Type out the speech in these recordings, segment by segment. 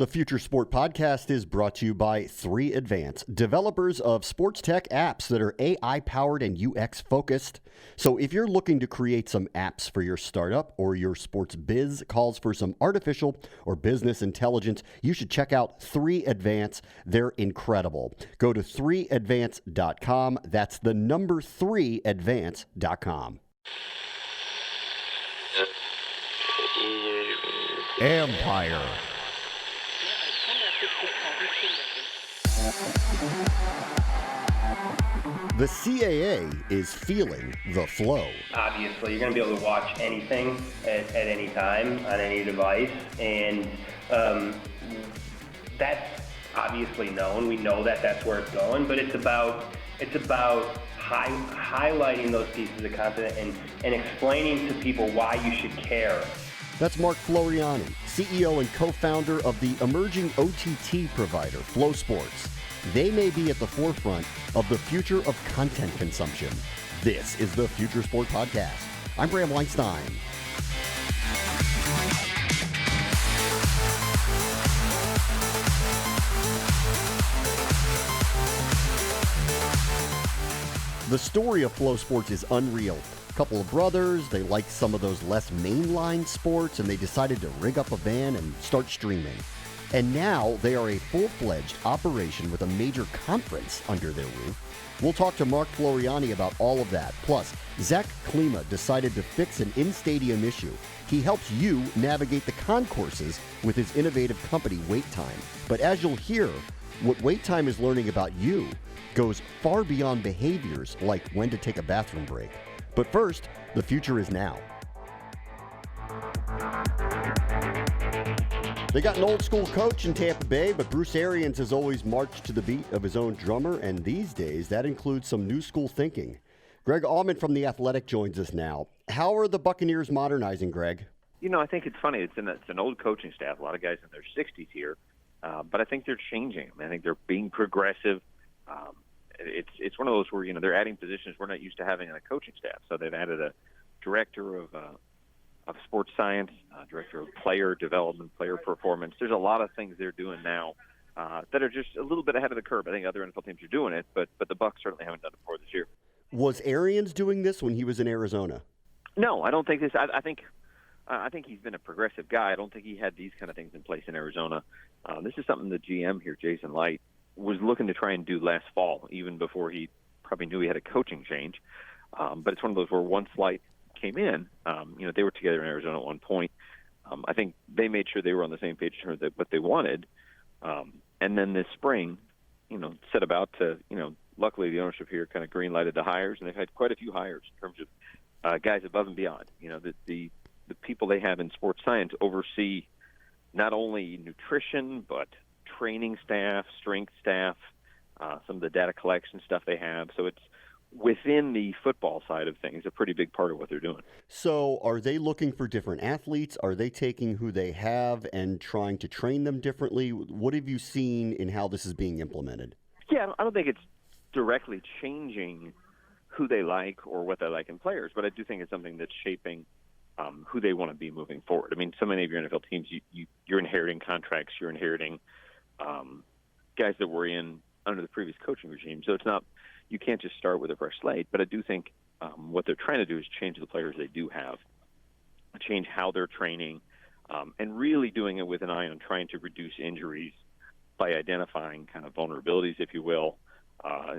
The Future Sport Podcast is brought to you by 3Advance, developers of sports tech apps that are AI-powered and UX-focused. So if you're looking to create some apps for your startup or your sports biz calls for some artificial or business intelligence, you should check out 3Advance. They're incredible. Go to 3advance.com. That's the number 3advance.com. Empire. The CAA is feeling the flow. Obviously, you're going to be able to watch anything at any time on any device, and that's obviously known. We know that that's where it's going, but it's about highlighting those pieces of content and explaining to people why you should care. That's Mark Floreani, CEO and co-founder of the emerging OTT provider, FloSports. They may be at the forefront of the future of content consumption. This is the Future Sport Podcast. I'm Bram Weinstein. The story of FloSports is unreal. A couple of brothers, they liked some of those less mainline sports, and they decided to rig up a van and start streaming. And now they are a full-fledged operation with a major conference under their roof. We'll talk to Mark Floreani about all of that. Plus, Zach Klima decided to fix an in-stadium issue. He helps you navigate the concourses with his innovative company, WaitTime. But as you'll hear, what WaitTime is learning about you goes far beyond behaviors like when to take a bathroom break. But first, the future is now. They got an old school coach in Tampa Bay, but Bruce Arians has always marched to the beat of his own drummer, and these days that includes some new school thinking. Greg Auman from The Athletic joins us now. How are the Buccaneers modernizing, Greg? You know, I think it's funny. It's an old coaching staff, a lot of guys in their 60s here, but I think they're changing. I think they're being progressive. It's one of those where, they're adding positions we're not used to having on a coaching staff. So they've added a director of sports science, director of player development, player performance. There's a lot of things they're doing now that are just a little bit ahead of the curve. I think other NFL teams are doing it, but the Bucs certainly haven't done it before this year. Was Arians doing this when he was in Arizona? No, I don't think this. I think he's been a progressive guy. I don't think he had these kind of things in place in Arizona. This is something the GM here, Jason Light, was looking to try and do last fall, even before he probably knew he had a coaching change. But it's one of those where once Light came in, they were together in Arizona at one point. I think they made sure they were on the same page in terms of what they wanted. And then this spring, set about to, luckily the ownership here kind of green-lighted the hires, and they've had quite a few hires in terms of guys above and beyond. The people they have in sports science oversee not only nutrition, but training staff, strength staff, some of the data collection stuff they have. So it's within the football side of things, a pretty big part of what they're doing. So are they looking for different athletes? Are they taking who they have and trying to train them differently? What have you seen in how this is being implemented? Yeah, I don't think it's directly changing who they like or what they like in players, but I do think it's something that's shaping who they want to be moving forward. I mean, so many of your NFL teams, you're inheriting contracts, you're inheriting guys that were in under the previous coaching regime. So it's not, you can't just start with a fresh slate. But I do think what they're trying to do is change the players they do have, change how they're training, and really doing it with an eye on trying to reduce injuries by identifying kind of vulnerabilities, if you will.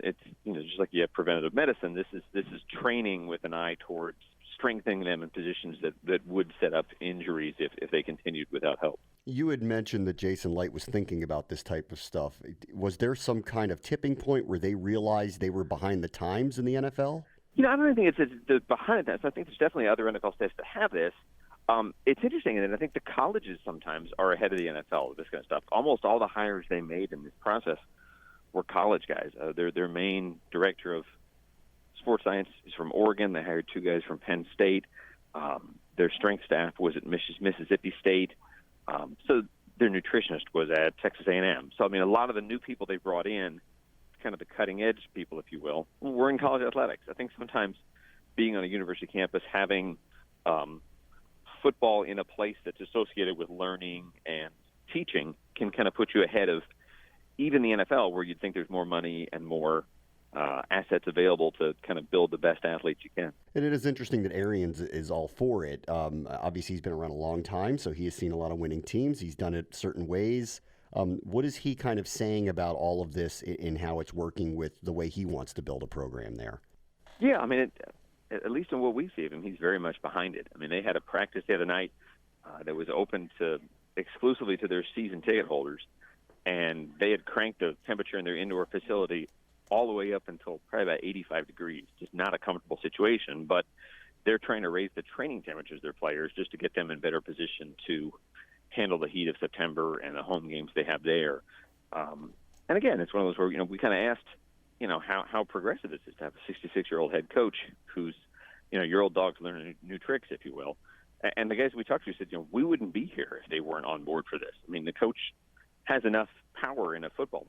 It's just like you have preventative medicine. This is training with an eye towards strengthening them in positions that would set up injuries if they continued without help. You had mentioned that Jason Light was thinking about this type of stuff. Was there some kind of tipping point where they realized they were behind the times in the NFL? I don't really think it's behind that. So I think there's definitely other NFL staffs that have this. It's interesting, and I think the colleges sometimes are ahead of the NFL with this kind of stuff. Almost all the hires they made in this process were college guys. Their main director of sports science is from Oregon. They hired two guys from Penn State. Their strength staff was at Mississippi State. So their nutritionist was at Texas A&M. So, I mean, a lot of the new people they brought in, kind of the cutting-edge people, if you will, were in college athletics. I think sometimes being on a university campus, having football in a place that's associated with learning and teaching can kind of put you ahead of even the NFL, where you'd think there's more money and more assets available to kind of build the best athletes you can. And it is interesting that Arians is all for it. Obviously, he's been around a long time, so he has seen a lot of winning teams. He's done it certain ways. What is he kind of saying about all of this in how it's working with the way he wants to build a program there? Yeah, I mean, at least in what we see of him, he's very much behind it. I mean, they had a practice the other night that was open exclusively to their season ticket holders, and they had cranked the temperature in their indoor facility all the way up until probably about 85 degrees. Just not a comfortable situation, but they're trying to raise the training temperatures of their players just to get them in better position to handle the heat of September and the home games they have there. And again, it's one of those where, we kind of asked, how progressive this is to have a 66-year-old head coach who's, your old dog's learning new tricks, if you will. And the guys we talked to said, we wouldn't be here if they weren't on board for this. I mean, the coach has enough power in a football,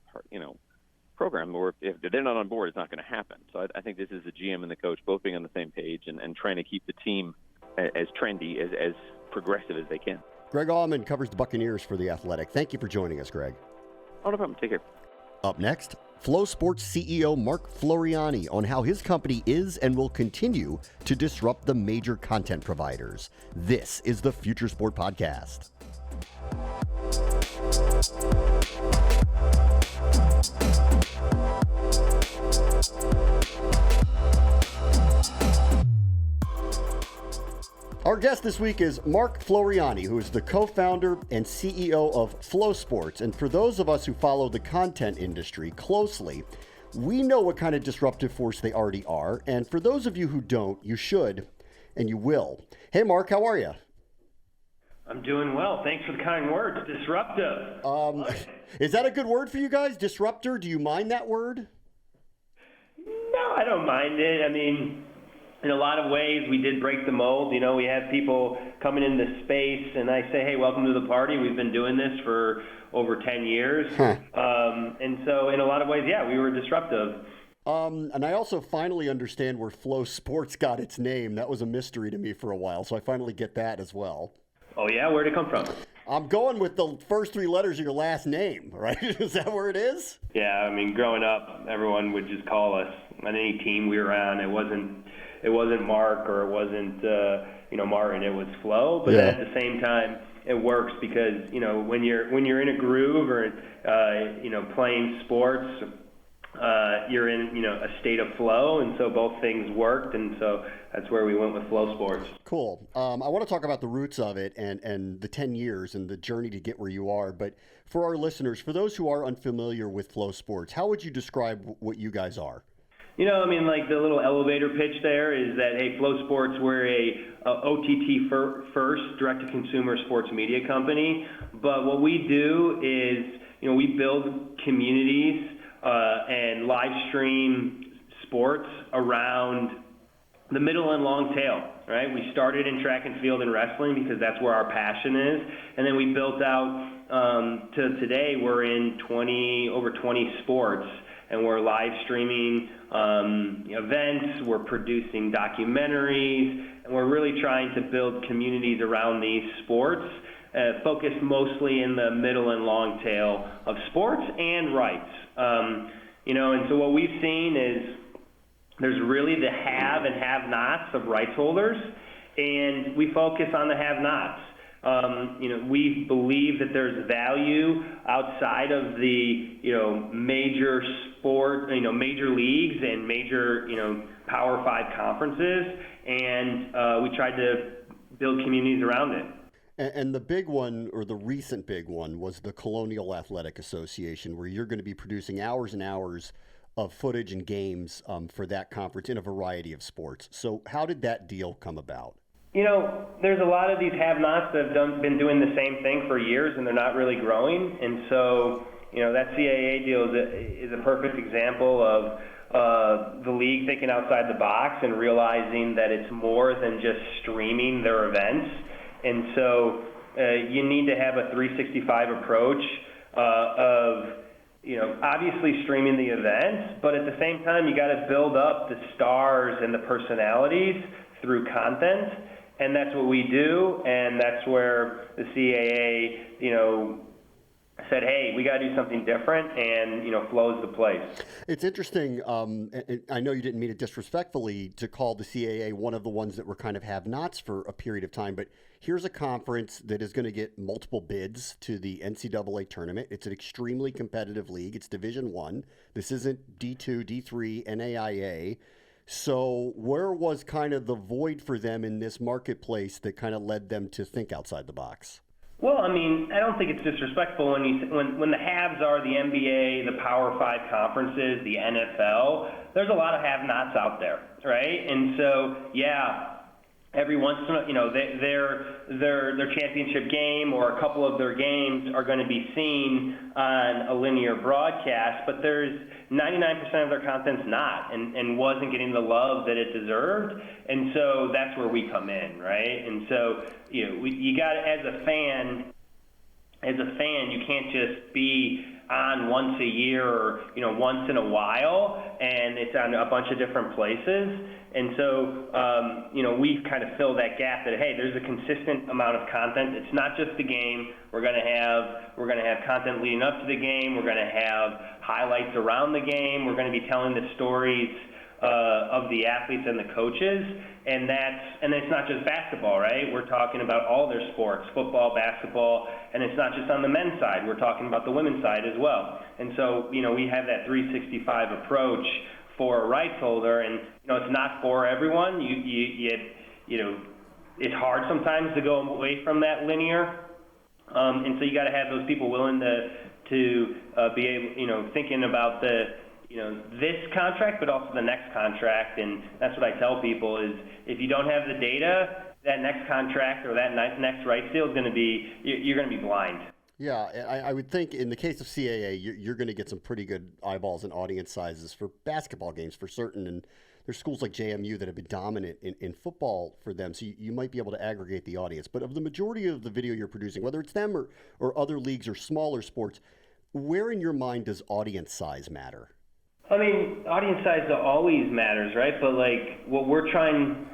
program where if they're not on board, it's not going to happen. So I think this is the GM and the coach both being on the same page and trying to keep the team as trendy, as progressive as they can. Greg Auman covers the Buccaneers for The Athletic. Thank you for joining us, Greg. Oh, no problem. Take care. Up next, FloSports CEO Mark Floreani on how his company is and will continue to disrupt the major content providers. This is the Future Sport Podcast. Our guest this week is Mark Floreani, who is the co-founder and CEO of FloSports. And for those of us who follow the content industry closely, we know what kind of disruptive force they already are. And for those of you who don't, you should, and you will. Hey, Mark, how are you? I'm doing well. Thanks for the kind words. Disruptive. Is that a good word for you guys? Disruptor? Do you mind that word? No, I don't mind it. I mean, in a lot of ways, we did break the mold. We had people coming into space, and I say, hey, welcome to the party. We've been doing this for over 10 years. And so in a lot of ways, yeah, we were disruptive. And I also finally understand where FloSports got its name. That was a mystery to me for a while, so I finally get that as well. Oh, yeah? Where'd it come from? I'm going with the first three letters of your last name, right? Is that where it is? Yeah, I mean, growing up, everyone would just call us on any team we were on. It wasn't Mark or it wasn't Martin. It was Flo. But at the same time, it works because when you're in a groove or playing sports, you're in a state of flow, and so both things worked, and so that's where we went with FloSports. Cool. I want to talk about the roots of it and the 10 years and the journey to get where you are. But for our listeners, for those who are unfamiliar with FloSports, how would you describe what you guys are? Like the little elevator pitch there is that, hey, FloSports, we're a OTT first direct-to-consumer sports media company. But what we do is, we build communities and live stream sports around the middle and long tail, right? We started in track and field and wrestling because that's where our passion is. And then we built out to today, we're in over 20 sports. And we're live streaming events, we're producing documentaries, and we're really trying to build communities around these sports, focused mostly in the middle and long tail of sports and rights. And so what we've seen is there's really the have and have-nots of rights holders, and we focus on the have-nots. We believe that there's value outside of the, major sport, major leagues and major, Power 5 conferences, and we tried to build communities around it. And the big one, or the recent big one, was the Colonial Athletic Association, where you're going to be producing hours and hours of footage and games for that conference in a variety of sports. So how did that deal come about? There's a lot of these have-nots that have been doing the same thing for years, and they're not really growing. And so, that CAA deal is a perfect example of the league thinking outside the box and realizing that it's more than just streaming their events. And so you need to have a 365 approach of, obviously streaming the events, but at the same time, you got to build up the stars and the personalities through content. And that's what we do, and that's where the CAA, said, hey, we got to do something different, and, Flo's the place. It's interesting. And I know you didn't mean it disrespectfully to call the CAA one of the ones that were kind of have-nots for a period of time, but here's a conference that is going to get multiple bids to the NCAA tournament. It's an extremely competitive league. It's Division I. This isn't D2, D3, NAIA. So where was kind of the void for them in this marketplace that kind of led them to think outside the box? Well, I don't think it's disrespectful when the haves are the NBA, the Power 5 conferences, the NFL. There's a lot of have-nots out there, right? And so, every once in a while, their championship game or a couple of their games are going to be seen on a linear broadcast, but there's 99% of their content's not and wasn't getting the love that it deserved. And so that's where we come in, right? And so, you got as a fan, you can't just be on once a year or, once in a while, and it's on a bunch of different places. And so, we've kind of filled that gap that, hey, there's a consistent amount of content. It's not just the game. We're going to have content leading up to the game. We're going to have highlights around the game. We're going to be telling the stories of the athletes and the coaches. And it's not just basketball, right? We're talking about all their sports, football, basketball, and it's not just on the men's side. We're talking about the women's side as well. And so, we have that 365 approach for a rights holder, and it's not for everyone. It's hard sometimes to go away from that linear, and so you got to have those people willing to be able, thinking about this contract, but also the next contract. And that's what I tell people is if you don't have the data, that next contract or that next rights deal is going to be you're going to be blind. Yeah, I would think in the case of CAA, you're going to get some pretty good eyeballs and audience sizes for basketball games for certain. And there's schools like JMU that have been dominant in football for them. So you might be able to aggregate the audience. But of the majority of the video you're producing, whether it's them or other leagues or smaller sports, where in your mind does audience size matter? Audience size always matters, right? But what we're not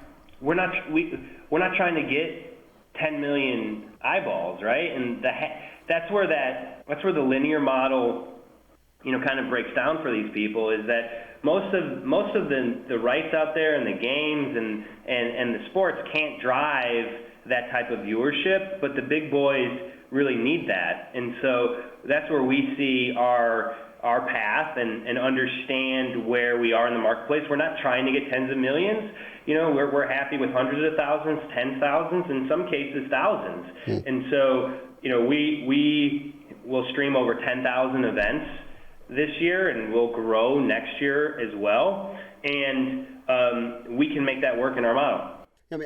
trying to get 10 million eyeballs, right? And that's where the linear model, kind of breaks down for these people, is that most of the rights out there and the games and the sports can't drive that type of viewership, but the big boys really need that. And so that's where we see our path and understand where we are in the marketplace. We're not trying to get tens of millions. We're happy with hundreds of thousands, 10,000s, in some cases thousands. And so, we will stream over 10,000 events this year, and we'll grow next year as well. And we can make that work in our model.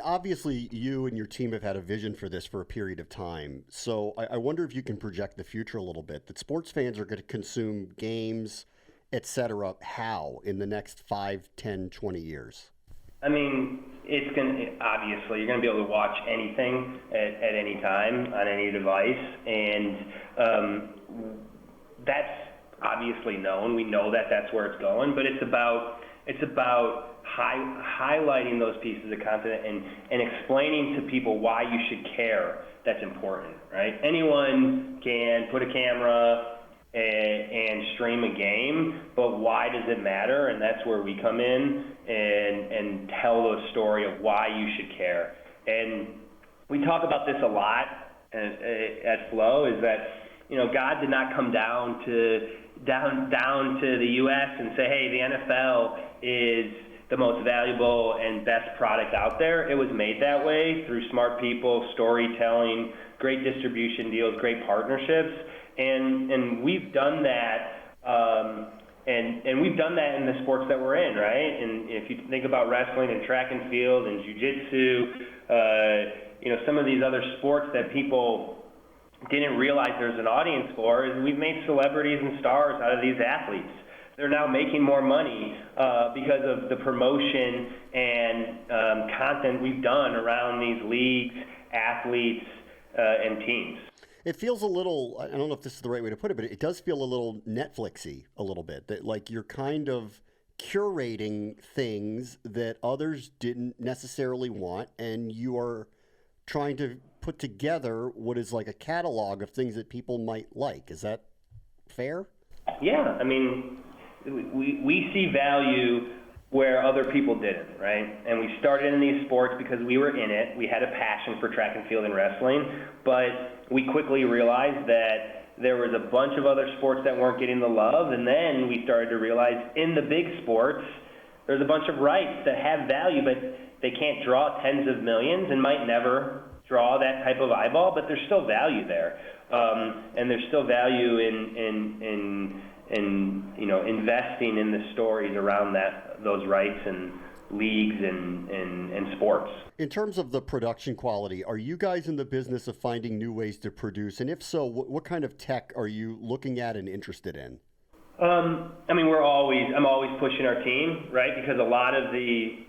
Obviously, you and your team have had a vision for this for a period of time. So I wonder if you can project the future a little bit, that sports fans are going to consume games, et cetera, how in the next 5, 10, 20 years? Obviously, you're going to be able to watch anything at any time on any device. And that's obviously known. We know that that's where it's going, but it's about highlighting those pieces of content and explaining to people why you should care. That's important, right? Anyone can put a camera and stream a game, but why does it matter? And that's where we come in and tell the story of why you should care. And we talk about this a lot at Flo, is that God did not come down to the U.S. and say, hey, the NFL is the most valuable and best product out there. It was made that way through smart people, storytelling, great distribution deals, great partnerships, and we've done that. And we've done that in the sports that we're in, right? And if you think about wrestling and track and field and jiu-jitsu, some of these other sports that people didn't realize there's an audience for, is we've made celebrities and stars out of these athletes. They're now making more money because of the promotion and content we've done around these leagues, athletes, and teams. It feels a little, I don't know if this is the right way to put it, but it does feel a little Netflixy a little bit, that like you're kind of curating things that others didn't necessarily want, and you are trying to put together what is like a catalog of things that people might like. Is that fair? Yeah, I mean, we see value where other people didn't, right? And we started in these sports because we were in it. We had a passion for track and field and wrestling, but we quickly realized that there was a bunch of other sports that weren't getting the love, and then we started to realize in the big sports, there's a bunch of rights that have value, but they can't draw tens of millions and might never draw that type of eyeball, but there's still value there. And there's still value in investing in the stories around those rights and leagues and sports. In terms of the production quality, are you guys in the business of finding new ways to produce? And if so, what kind of tech are you looking at and interested in? I mean, I'm always pushing our team, right? Because a lot of the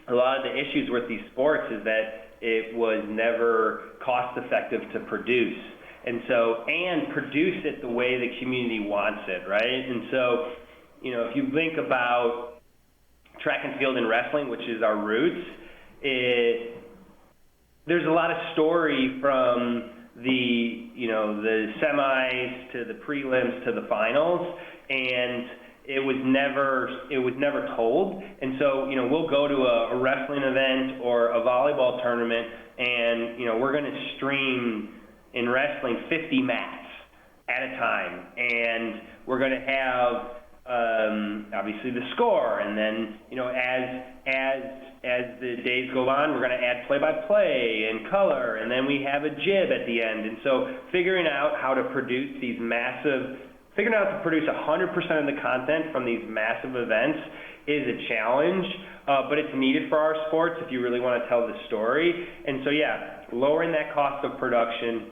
issues with these sports is that it was never cost effective to produce. And produce it the way the community wants it, right? And so, if you think about track and field and wrestling, which is our roots, there's a lot of story from the semis to the prelims to the finals, and it was never told. And so, we'll go to a wrestling event or a volleyball tournament, and we're going to stream in wrestling 50 mats at a time, and we're going to have obviously the score, and then as the days go on, we're going to add play-by-play and color, and then we have a jib at the end. And so figuring out how to produce 100% of the content from these massive events is a challenge, but it's needed for our sports if you really want to tell the story. And so, lowering that cost of production,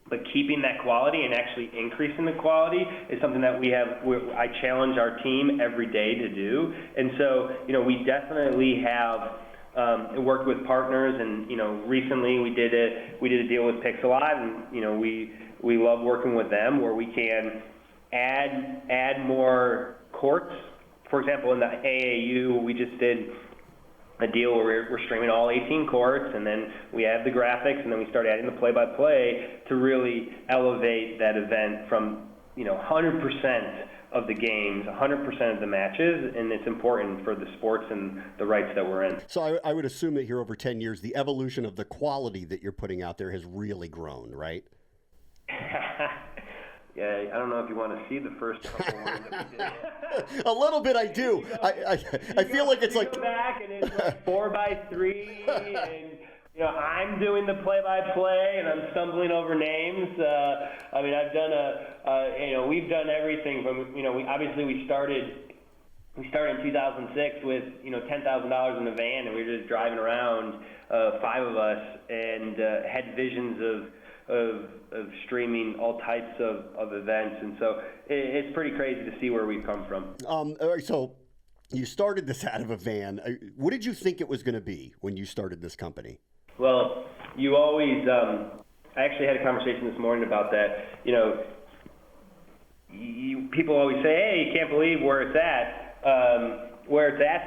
but keeping that quality and actually increasing the quality is something that I challenge our team every day to do. And so, we definitely have worked with partners, and recently we did a deal with Pixelot, and we love working with them where we can add more courts. For example, in the AAU, we just did a deal where we're streaming all 18 courts, and then we add the graphics, and then we start adding the play-by-play to really elevate that event from 100% of the games, 100% of the matches, and it's important for the sports and the rights that we're in. So I would assume that here over 10 years, the evolution of the quality that you're putting out there has really grown, right? Yeah, I don't know if you want to see the first couple ones that we did. A little bit, I do. I feel like it's like go back and it's like 4x3, and I'm doing the play-by-play, and I'm stumbling over names. I mean, I've done we've done everything from we started in 2006 with $10,000 in the van, and we were just driving around, 5 of us, and had visions of streaming all types of events. And so it's pretty crazy to see where we've come from. All right, so you started this out of a van. What did you think it was going to be when you started this company? Well, you always, I actually had a conversation this morning about that. People always say, hey, you can't believe where it's at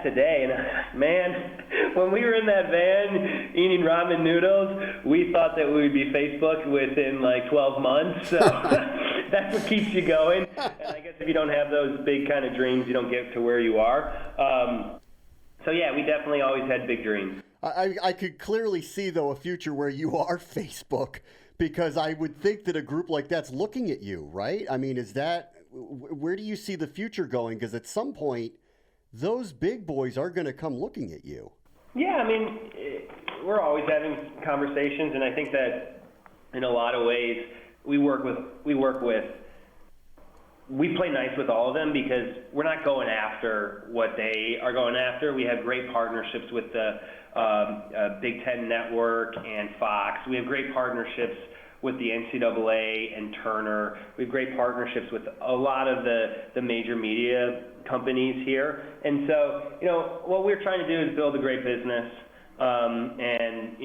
today. And man, when we were in that van eating ramen noodles, we thought that we would be Facebook within like 12 months. So that's what keeps you going. And I guess if you don't have those big kind of dreams, you don't get to where you are. So yeah, we definitely always had big dreams. I could clearly see, though, a future where you are Facebook, because I would think that a group like that's looking at you, right? I mean, where do you see the future going? Because at some point, those big boys are going to come looking at you. Yeah, I mean, we're always having conversations, and I think that in a lot of ways we play nice with all of them because we're not going after what they are going after. We have great partnerships with the Big Ten Network and Fox. We have great partnerships with the NCAA and Turner. We have great partnerships with a lot of the major media companies here. And so, what we're trying to do is build a great business. And,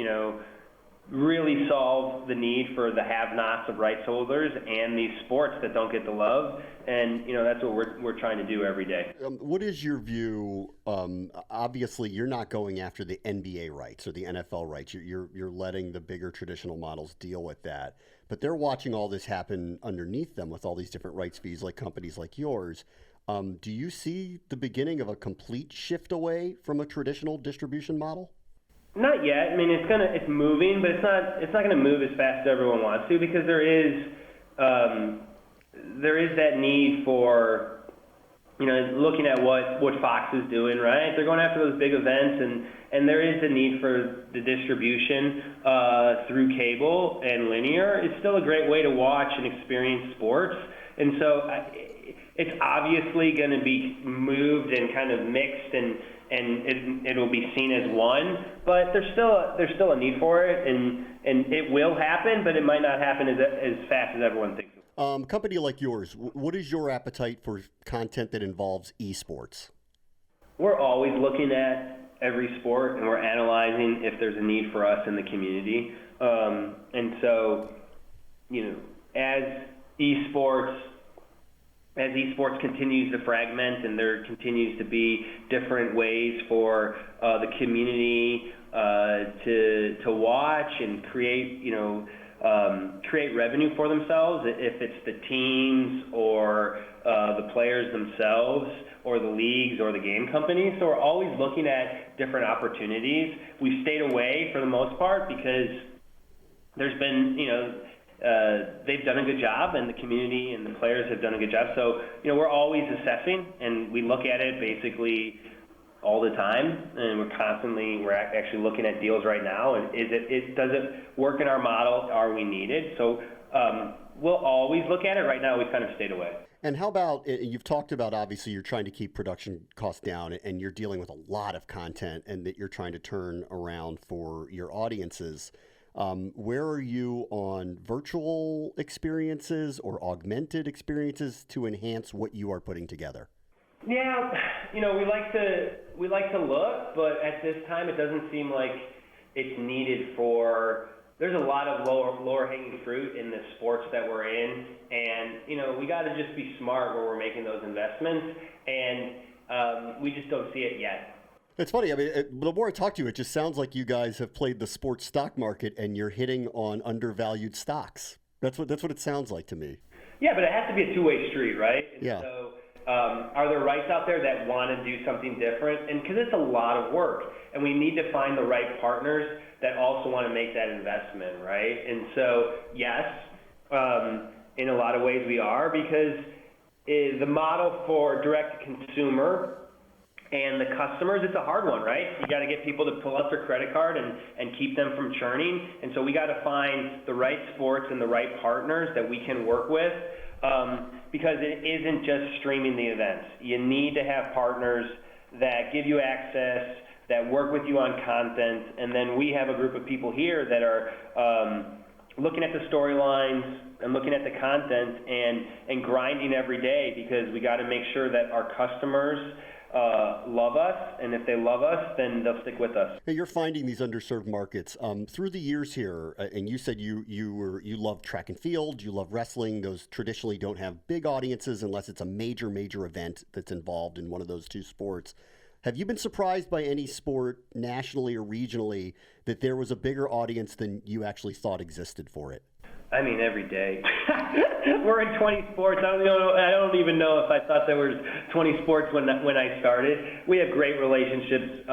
really solve the need for the have-nots of rights holders and these sports that don't get the love. And, that's what we're trying to do every day. What is your view? Obviously, you're not going after the NBA rights or the NFL rights. You're letting the bigger traditional models deal with that. But they're watching all this happen underneath them with all these different rights fees, like companies like yours. Do you see the beginning of a complete shift away from a traditional distribution model? Not yet. I mean, it's moving, but it's not going to move as fast as everyone wants to, because there is that need for, looking at what Fox is doing, right? They're going after those big events, and there is a need for the distribution through cable and linear. It's still a great way to watch and experience sports, and so it's obviously going to be moved and kind of mixed, and it'll be seen as one, but there's still a need for it, and it will happen, but it might not happen as fast as everyone thinks. Company like yours, what is your appetite for content that involves esports? We're always looking at every sport, and we're analyzing if there's a need for us in the community. And so, as esports continues to fragment, and there continues to be different ways for the community to watch and create revenue for themselves, if it's the teams or the players themselves or the leagues or the game companies. So we're always looking at different opportunities. We've stayed away for the most part because there's been, they've done a good job, and the community and the players have done a good job. So, we're always assessing, and we look at it basically all the time, and we're actually looking at deals right now. And does it work in our model? Are we needed? So we'll always look at it. Right now, we've kind of stayed away. And how about, you've talked about, obviously, you're trying to keep production costs down, and you're dealing with a lot of content, and that you're trying to turn around for your audiences. Where are you on virtual experiences or augmented experiences to enhance what you are putting together? Yeah, we like to look, but at this time it doesn't seem like it's needed for. There's a lot of lower hanging fruit in the sports that we're in, and we got to just be smart where we're making those investments, and we just don't see it yet. It's funny. I mean, the more I talk to you, it just sounds like you guys have played the sports stock market, and you're hitting on undervalued stocks. That's what it sounds like to me. Yeah, but it has to be a two-way street, right? And yeah. So, are there rights out there that want to do something different? And because it's a lot of work, and we need to find the right partners that also want to make that investment, right? And so, yes, in a lot of ways we are, because the model for direct-to-consumer and the customers, it's a hard one, right? You got to get people to pull out their credit card and keep them from churning. And so we got to find the right sports and the right partners that we can work with, because it isn't just streaming the events. You need to have partners that give you access, that work with you on content, and then we have a group of people here that are looking at the storylines and looking at the content and grinding every day, because we got to make sure that our customers love us, and if they love us, then they'll stick with us. Hey, you're finding these underserved markets through the years here, and you said you love track and field, you love wrestling. Those traditionally don't have big audiences unless it's a major event that's involved in one of those two sports. Have you been surprised by any sport nationally or regionally that there was a bigger audience than you actually thought existed for it? I mean, every day. We're in 20 sports. I don't even know if I thought there was 20 sports when I started. We have great relationships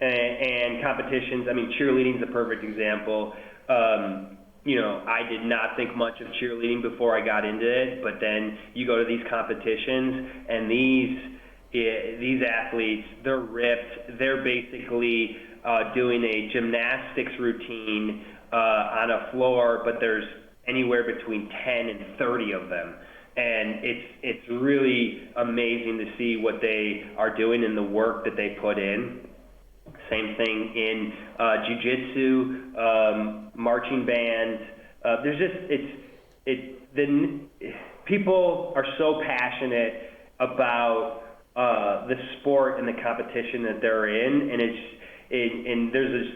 and competitions. I mean, cheerleading is a perfect example. I did not think much of cheerleading before I got into it, but then you go to these competitions, and these athletes, they're ripped. They're basically doing a gymnastics routine on a floor, but there's anywhere between 10 and 30 of them. And it's really amazing to see what they are doing and the work that they put in. Same thing in jiu-jitsu, marching band. People are so passionate about the sport and the competition that they're in, and there's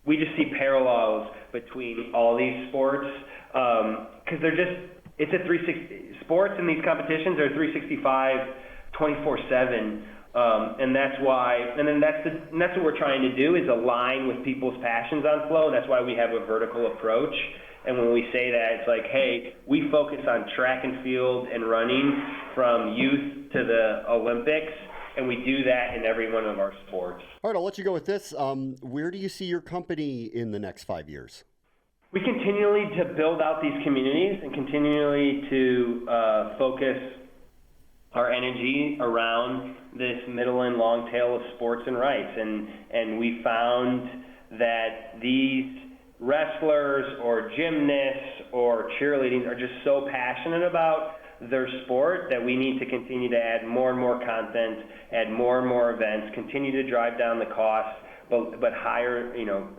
we just see parallels between all these sports because it's a 360 sports in these competitions are 365 24/7, and that's why. And then that's what we're trying to do is align with people's passions on flow. That's why we have a vertical approach. And when we say that, it's like, hey, we focus on track and field and running from youth to the Olympics, and we do that in every one of our sports. All right, I'll let you go with this. Where do you see your company in the next 5 years? We continually to build out these communities and continually to focus our energy around this middle and long tail of sports and rights. And we found that these wrestlers or gymnasts or cheerleading are just so passionate about their sport that we need to continue to add more and more content, add more and more events, continue to drive down the costs, but higher,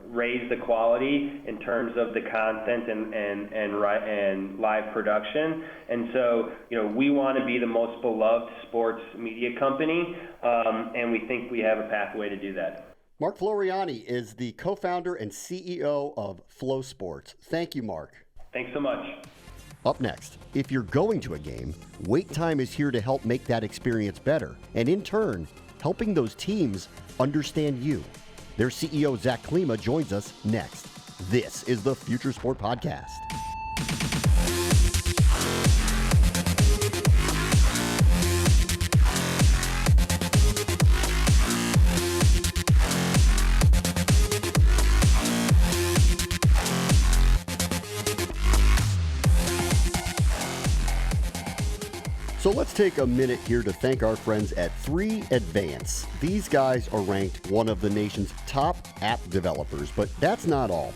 raise the quality in terms of the content and live production. And so, we want to be the most beloved sports media company, and we think we have a pathway to do that. Mark Floreani is the co-founder and CEO of FloSports. Thank you, Mark. Thanks so much. Up next, if you're going to a game, WaitTime is here to help make that experience better, and in turn, helping those teams understand you. Their CEO, Zach Klima, joins us next. This is the Future Sport Podcast. So let's take a minute here to thank our friends at 3Advance. These guys are ranked one of the nation's top app developers, but that's not all.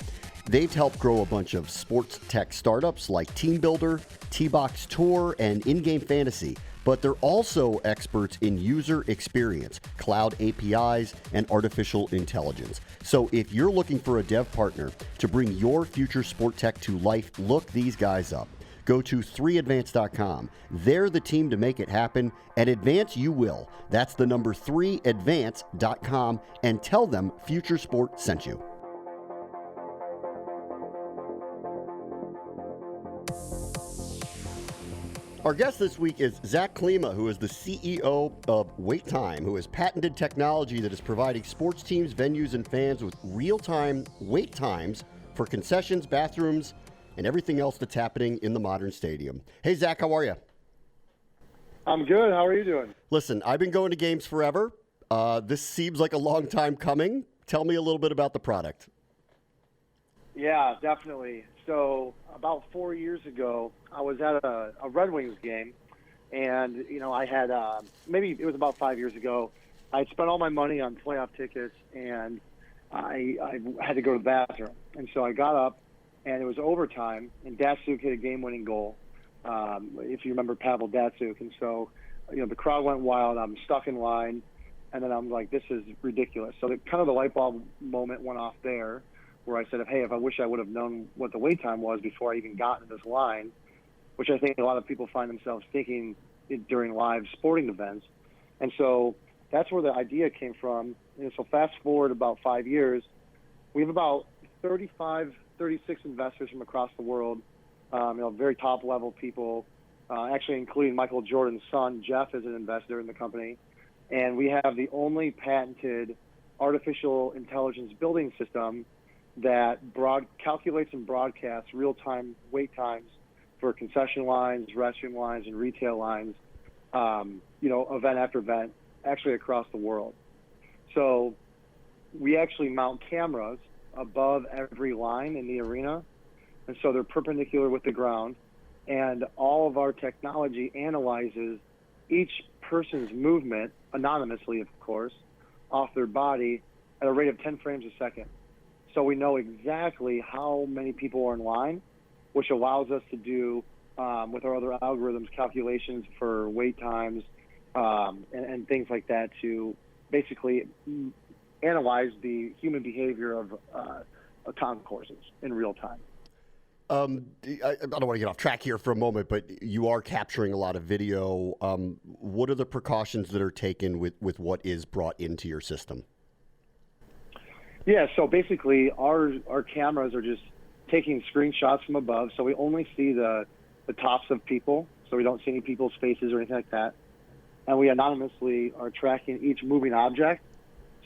They've helped grow a bunch of sports tech startups like Team Builder, T-Box Tour, and in-game fantasy, but they're also experts in user experience, cloud APIs, and artificial intelligence. So if you're looking for a dev partner to bring your future sport tech to life, look these guys up. Go to 3advance.com. They're the team to make it happen, and advance you will. That's the number 3advance.com, and tell them Future Sport sent you. Our guest this week is Zach Klima, who is the CEO of WaitTime, who has patented technology that is providing sports teams, venues, and fans with real-time wait times for concessions, bathrooms, and everything else that's happening in the modern stadium. Hey, Zach, how are you? I'm good. How are you doing? Listen, I've been going to games forever. This seems like a long time coming. Tell me a little bit about the product. Yeah, definitely. So about 4 years ago, I was at a Red Wings game, and, I had, maybe it was about 5 years ago, I had spent all my money on playoff tickets, and I had to go to the bathroom. And so I got up, and it was overtime, and Datsuk hit a game-winning goal, if you remember Pavel Datsuk. And so, the crowd went wild. I'm stuck in line, and then I'm like, this is ridiculous. So the light bulb moment went off there, where I said, hey, if I wish I would have known what the wait time was before I even got into this line, which I think a lot of people find themselves thinking during live sporting events. And so that's where the idea came from. And so fast forward about 5 years, we have about 36 investors from across the world, very top level people, actually including Michael Jordan's son, Jeff, is an investor in the company. And we have the only patented artificial intelligence building system that calculates and broadcasts real-time wait times for concession lines, restroom lines, and retail lines, event after event, actually across the world. So we actually mount cameras above every line in the arena, and so they're perpendicular with the ground, and all of our technology analyzes each person's movement, anonymously of course, off their body at a rate of 10 frames a second. So we know exactly how many people are in line, which allows us to do, with our other algorithms, calculations for wait times and things like that to basically analyze the human behavior of concourses in real time. I don't want to get off track here for a moment, but you are capturing a lot of video. What are the precautions that are taken with what is brought into your system? Yeah, so basically our cameras are just taking screenshots from above, so we only see the tops of people, so we don't see any people's faces or anything like that. And we anonymously are tracking each moving object,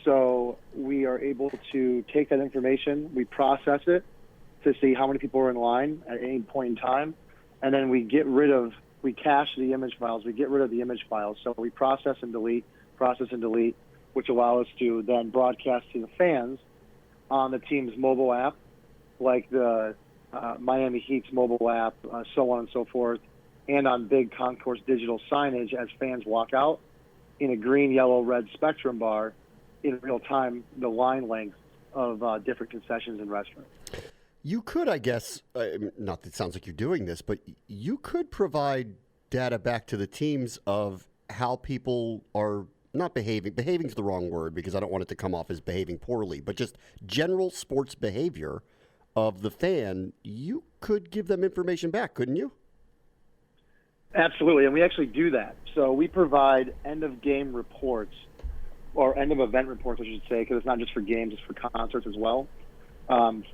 so we are able to take that information, we process it to see how many people are in line at any point in time, and then we cache the image files, we get rid of the image files, so we process and delete, which allow us to then broadcast to the fans on the team's mobile app, like the Miami Heat's mobile app, so on and so forth, and on big concourse digital signage as fans walk out in a green, yellow, red spectrum bar in real time, the line length of different concessions and restaurants. You could, I guess, not that it sounds like you're doing this, but you could provide data back to the teams of how people are not behaving. Behaving is the wrong word because I don't want it to come off as behaving poorly, but just general sports behavior of the fan. You could give them information back, couldn't you? Absolutely, and we actually do that. So we provide end-of-game reports, or end-of-event reports, I should say, because it's not just for games, it's for concerts as well,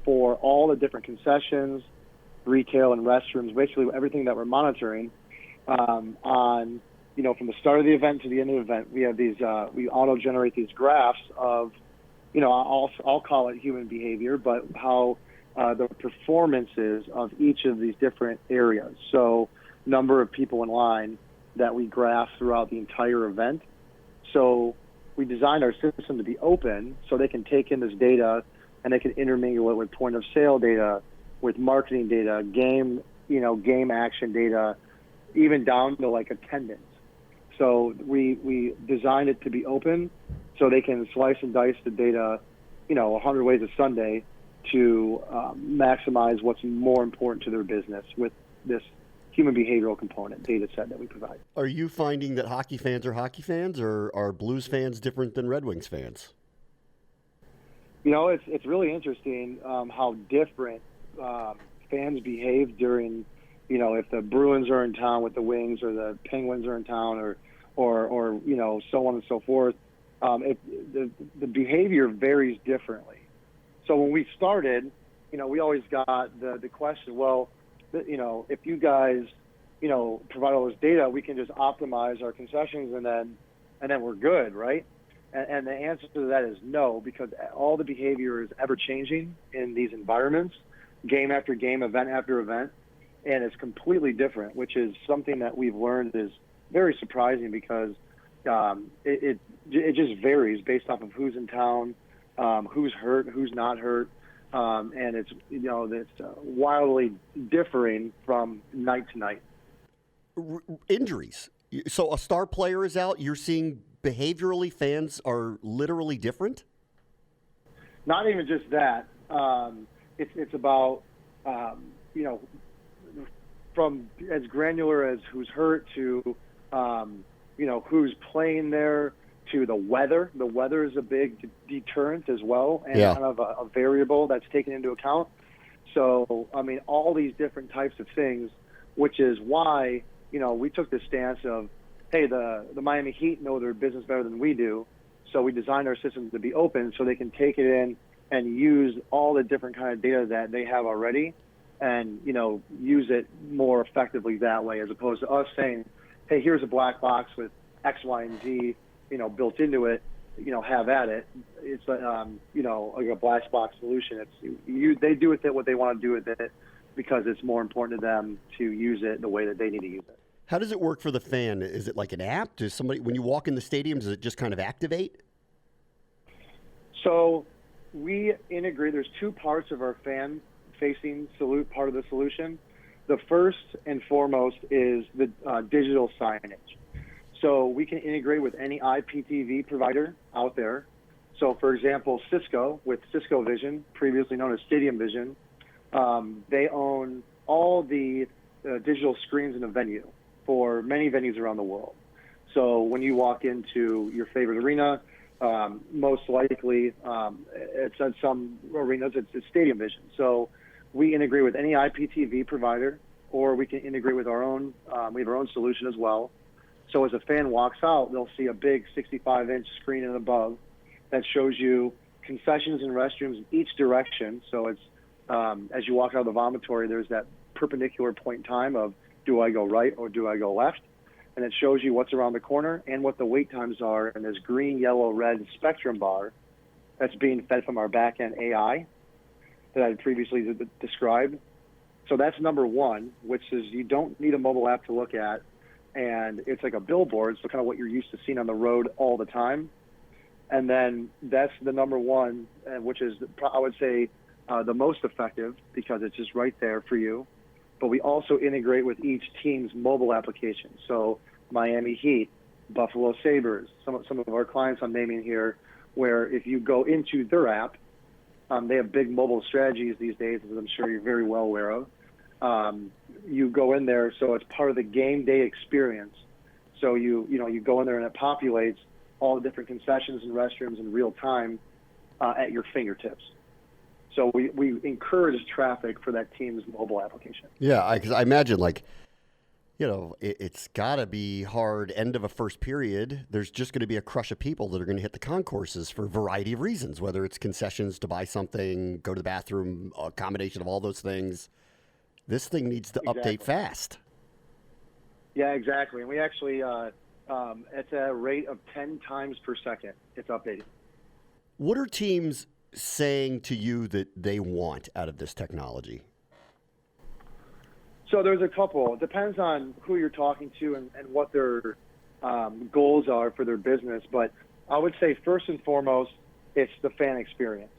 for all the different concessions, retail, and restrooms, basically everything that we're monitoring on, from the start of the event to the end of the event. We have these, we auto-generate these graphs of, I'll call it human behavior, but how the performances of each of these different areas. So number of people in line that we graph throughout the entire event. So we designed our system to be open so they can take in this data and they can intermingle it with point of sale data, with marketing data, game action data, even down to like attendance. So we designed it to be open so they can slice and dice the data, 100 ways a Sunday to maximize what's more important to their business with this human behavioral component data set that we provide. Are you finding that hockey fans are hockey fans, or are Blues fans different than Red Wings fans? It's really interesting how different fans behave during, if the Bruins are in town with the Wings or the Penguins are in town or so on and so forth. The behavior varies differently. So when we started, we always got the question, well, if you guys, provide all this data, we can just optimize our concessions and then we're good, right? And the answer to that is no, because all the behavior is ever changing in these environments, game after game, event after event, and it's completely different, which is something that we've learned is very surprising because it just varies based off of who's in town, who's hurt, who's not hurt. And it's wildly differing from night to night. Injuries. So a star player is out. You're seeing behaviorally fans are literally different? Not even just that. It's about, from as granular as who's hurt to, who's playing there to the weather. The weather is a big deterrent as well, and kind of a variable that's taken into account. So, all these different types of things, which is why, we took the stance of, hey, the Miami Heat know their business better than we do, so we designed our system to be open so they can take it in and use all the different kind of data that they have already and, use it more effectively that way, as opposed to us saying, hey, here's a black box with X, Y, and Z, built into it, have at it. It's, like a black box solution. They do with it what they want to do with it because it's more important to them to use it the way that they need to use it. How does it work for the fan? Is it like an app? Does somebody, when you walk in the stadium, does it just kind of activate? So we integrate, there's two parts of our fan-facing part of the solution. The first and foremost is the digital signage. So we can integrate with any IPTV provider out there. So, for example, Cisco, with Cisco Vision, previously known as Stadium Vision, they own all the digital screens in a venue for many venues around the world. So when you walk into your favorite arena, most likely it's at some arenas, it's Stadium Vision. So we integrate with any IPTV provider, or we can integrate with our own, we have our own solution as well. So as a fan walks out, they'll see a big 65-inch screen and above that shows you concessions and restrooms in each direction. So it's as you walk out of the vomitory, there's that perpendicular point in time of, do I go right or do I go left? And it shows you what's around the corner and what the wait times are in this green, yellow, red spectrum bar that's being fed from our back-end AI that I previously described. So that's number one, which is you don't need a mobile app to look at, and it's like a billboard, so kind of what you're used to seeing on the road all the time. And then that's the number one, which is, I would say, the most effective because it's just right there for you. But we also integrate with each team's mobile application. So Miami Heat, Buffalo Sabres, some of our clients I'm naming here, where if you go into their app, they have big mobile strategies these days, as I'm sure you're very well aware of. You go in there, so it's part of the game day experience. So you go in there and it populates all the different concessions and restrooms in real time at your fingertips. So we encourage traffic for that team's mobile application. Yeah, because I imagine, like, it's got to be hard. End of a first period, there's just going to be a crush of people that are going to hit the concourses for a variety of reasons, whether it's concessions to buy something, go to the bathroom, a combination of all those things. This thing needs to update fast. Yeah, exactly. And we actually, it's at a rate of 10 times per second, it's updating. What are teams saying to you that they want out of this technology? So there's a couple. It depends on who you're talking to and what their goals are for their business. But I would say first and foremost, it's the fan experience.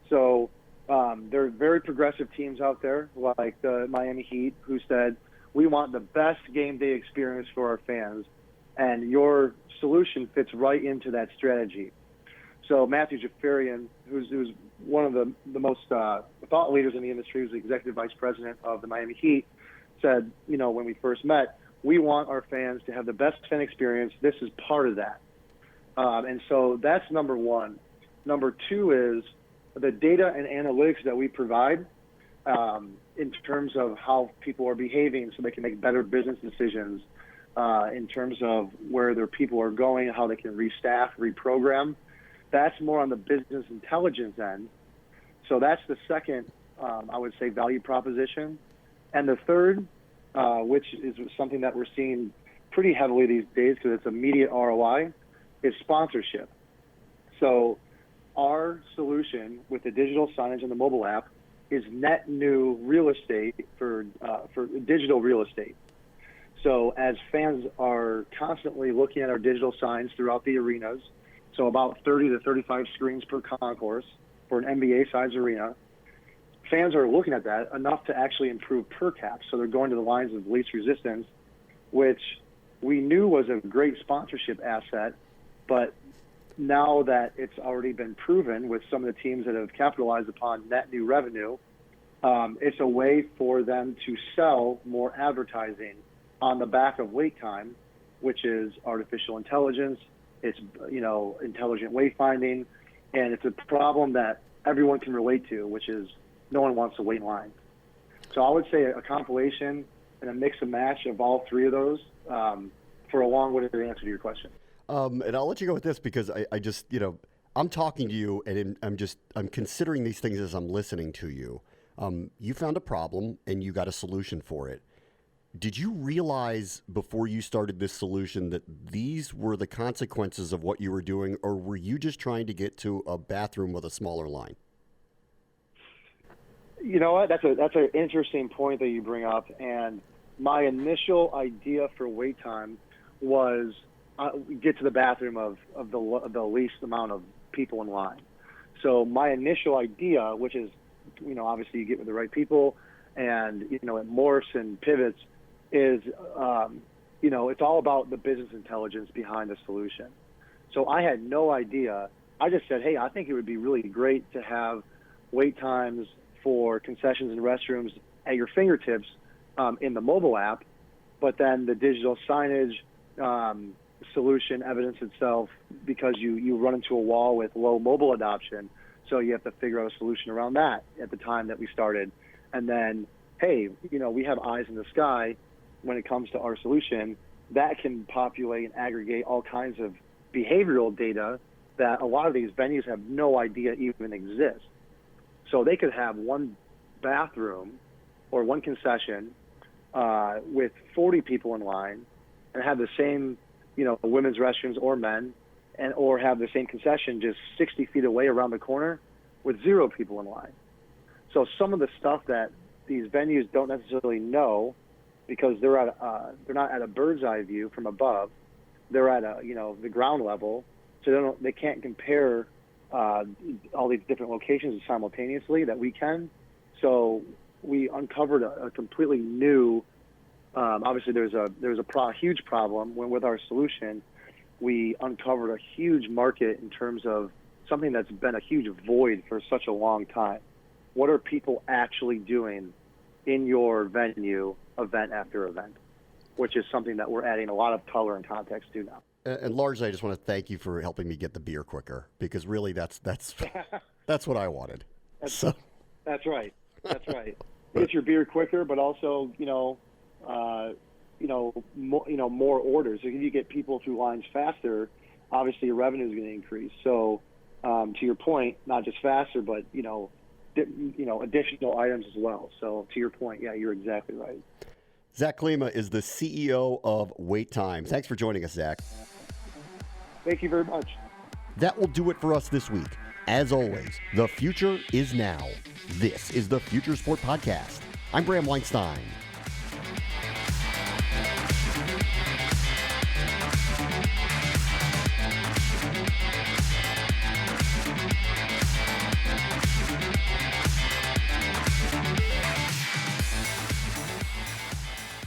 So there are very progressive teams out there like the Miami Heat who said, we want the best game day experience for our fans. And your solution fits right into that strategy. So Matthew Jafarian, who's one of the most thought leaders in the industry, who's the executive vice president of the Miami Heat, said, when we first met, we want our fans to have the best fan experience. This is part of that. And so that's number one. Number two is the data and analytics that we provide in terms of how people are behaving so they can make better business decisions in terms of where their people are going, how they can restaff, reprogram. That's more on the business intelligence end. So that's the second, I would say, value proposition. And the third, which is something that we're seeing pretty heavily these days because it's immediate ROI, is sponsorship. So our solution with the digital signage and the mobile app is net new real estate for digital real estate. So as fans are constantly looking at our digital signs throughout the arenas, so about 30 to 35 screens per concourse for an NBA-size arena, fans are looking at that enough to actually improve per cap. So they're going to the lines of least resistance, which we knew was a great sponsorship asset, but now that it's already been proven with some of the teams that have capitalized upon net new revenue, it's a way for them to sell more advertising on the back of WaitTime, which is artificial intelligence. It's, intelligent wayfinding, and it's a problem that everyone can relate to, which is no one wants to wait in line. So I would say a compilation and a mix and match of all three of those for a long-winded answer to your question. And I'll let you go with this because I just, I'm talking to you and I'm considering these things as I'm listening to you. You found a problem and you got a solution for it. Did you realize before you started this solution that these were the consequences of what you were doing, or were you just trying to get to a bathroom with a smaller line? You know what? That's an interesting point that you bring up. And my initial idea for WaitTime was get to the bathroom of the least amount of people in line. So my initial idea, which is, obviously you get with the right people and, it morphs and pivots, is, it's all about the business intelligence behind the solution. So I had no idea. I just said, hey, I think it would be really great to have wait times for concessions and restrooms at your fingertips in the mobile app, but then the digital signage solution evidenced itself because you run into a wall with low mobile adoption, so you have to figure out a solution around that at the time that we started. And then, hey, we have eyes in the sky when it comes to our solution that can populate and aggregate all kinds of behavioral data that a lot of these venues have no idea even exist. So they could have one bathroom or one concession with 40 people in line and have the same, women's restrooms or men, or have the same concession just 60 feet away around the corner with 0 people in line. So some of the stuff that these venues don't necessarily know, because they're not at a bird's eye view from above, they're at the ground level, so they can't compare all these different locations simultaneously that we can. So we uncovered a completely new. Obviously, there's a huge problem with our solution. We uncovered a huge market in terms of something that's been a huge void for such a long time. What are people actually doing in your venue, event after event? Which is something that we're adding a lot of color and context to now. And largely, I just want to thank you for helping me get the beer quicker, because really that's what I wanted. That's right. That's right. Get your beer quicker, but also more orders. If you get people through lines faster, obviously your revenue is going to increase. So to your point, not just faster, but additional items as well. So to your point, yeah, you're exactly right. Zach Klima is the CEO of WaitTime. Thanks for joining us, Zach. Thank you very much. That will do it for us this week. As always, the future is now. This is the Future Sport Podcast. I'm Bram Weinstein.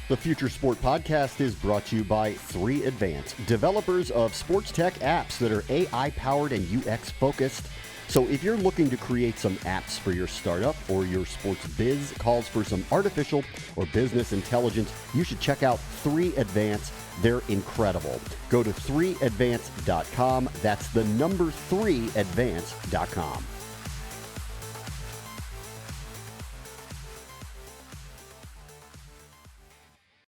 The Future Sport Podcast is brought to you by 3 Advance, developers of sports tech apps that are AI-powered and UX-focused. So if you're looking to create some apps for your startup or your sports biz calls for some artificial or business intelligence, you should check out 3 Advance. They're incredible. Go to 3advance.com. That's the number 3advance.com.